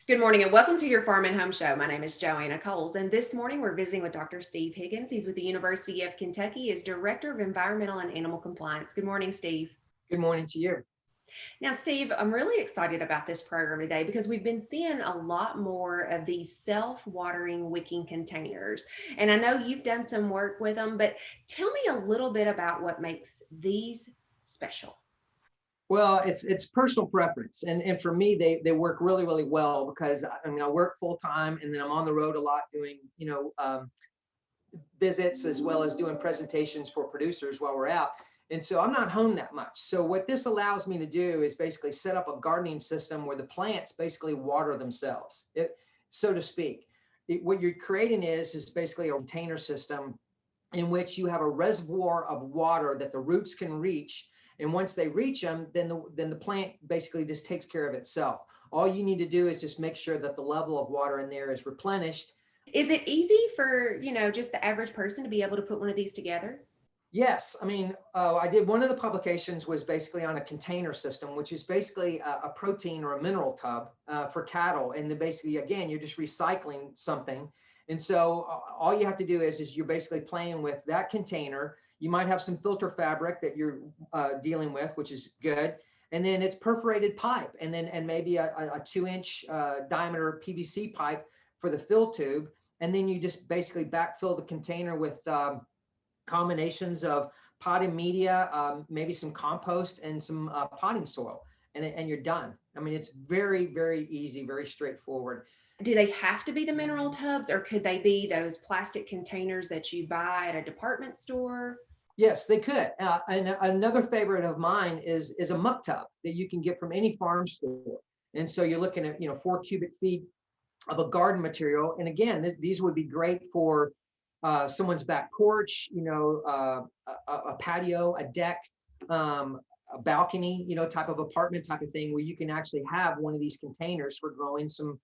Good morning and welcome to your Farm and Home Show. My name is Joanna Coles, and this morning we're visiting with Dr. Steve Higgins. He's with the University of Kentucky as Director of Environmental and Animal Compliance. Good morning, Steve. Good morning to you. Now, Steve, I'm really excited about this program today because we've been seeing a lot more of these self-watering wicking containers. And I know you've done some work with them, but tell me a little bit about what makes these special. Well, it's personal preference, and for me, they work really well because I work full time, and then I'm on the road a lot doing visits as well as doing presentations for producers while we're out, and so I'm not home that much. So what this allows me to do is basically set up a gardening system where the plants basically water themselves, so to speak. What you're creating is basically a container system in which you have a reservoir of water that the roots can reach. And once they reach them, then the plant basically just takes care of itself. All you need to do is just make sure that the level of water in there is replenished. Is it easy for, just the average person to be able to put one of these together? Yes, I did one of the publications was basically on a container system, which is basically a protein or a mineral tub for cattle. And then basically, again, you're just recycling something. And so all you have to do is you're basically playing with that container. You might have some filter fabric that you're dealing with, which is good. And then it's perforated pipe, and maybe a 2-inch diameter PVC pipe for the fill tube. And then you just basically backfill the container with combinations of potting media, maybe some compost and some potting soil, and you're done. It's very easy, very straightforward. Do they have to be the mineral tubs, or could they be those plastic containers that you buy at a department store? Yes, they could. And another favorite of mine is a muck tub that you can get from any farm store. And so you're looking at 4 cubic feet of a garden material. And again, these would be great for someone's back porch, a patio, a deck, a balcony, type of apartment type of thing, where you can actually have one of these containers for growing some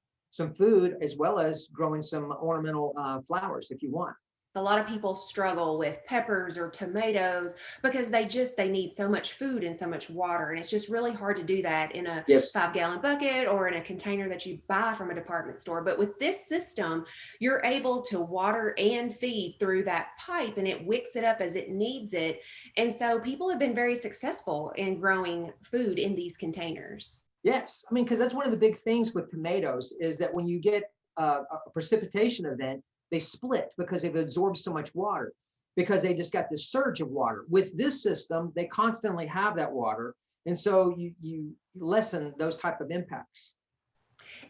food as well as growing some ornamental flowers if you want. A lot of people struggle with peppers or tomatoes because they need so much food and so much water, and it's just really hard to do that in a Yes. 5-gallon bucket or in a container that you buy from a department store. But with this system, you're able to water and feed through that pipe, and it wicks it up as it needs it. And so people have been very successful in growing food in these containers. Yes, because that's one of the big things with tomatoes is that when you get a precipitation event, they split because they've absorbed so much water, because they just got this surge of water. With this system, they constantly have that water, and so you lessen those type of impacts.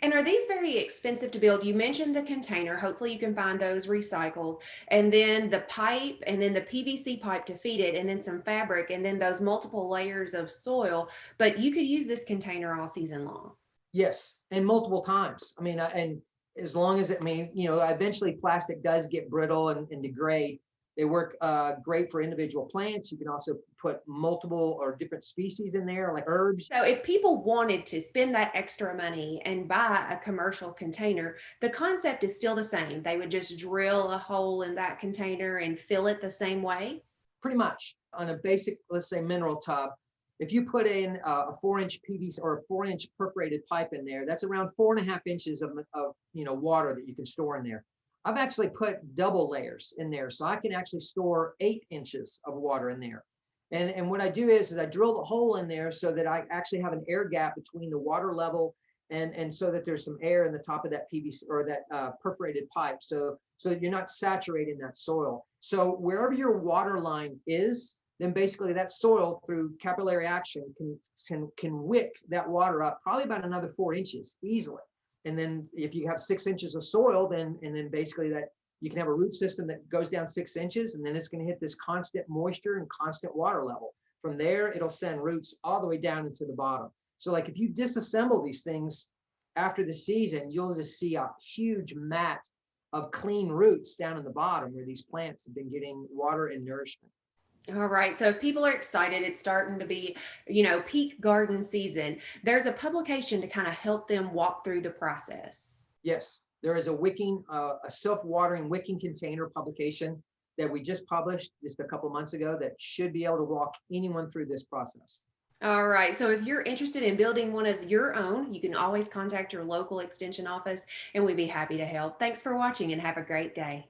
And are these very expensive to build? You mentioned the container. Hopefully you can find those recycled. And then the pipe, and then the PVC pipe to feed it, and then some fabric, and then those multiple layers of soil. But you could use this container all season long. Yes, and multiple times. And as long as eventually plastic does get brittle and degrade. They work great for individual plants. You can also put multiple or different species in there, like herbs. So if people wanted to spend that extra money and buy a commercial container, the concept is still the same. They would just drill a hole in that container and fill it the same way. Pretty much on a basic, let's say, mineral tub. If you put in a 4-inch PVC or a 4-inch perforated pipe in there, that's around 4.5 inches of water that you can store in there. I've actually put double layers in there, so I can actually store 8 inches of water in there. And what I do is I drill the hole in there so that I actually have an air gap between the water level and so that there's some air in the top of that PVC or that perforated pipe, so that you're not saturating that soil. So wherever your water line is, then basically that soil through capillary action can wick that water up probably about another 4 inches easily. And then if you have 6 inches of soil, then basically that you can have a root system that goes down 6 inches, and then it's going to hit this constant moisture and constant water level. From there, it'll send roots all the way down into the bottom. So like if you disassemble these things after the season, you'll just see a huge mat of clean roots down in the bottom where these plants have been getting water and nourishment. All right. So if people are excited, it's starting to be, peak garden season. There's a publication to kind of help them walk through the process. Yes, there is a self-watering wicking container publication that we just published just a couple months ago that should be able to walk anyone through this process. All right. So if you're interested in building one of your own, you can always contact your local extension office and we'd be happy to help. Thanks for watching and have a great day.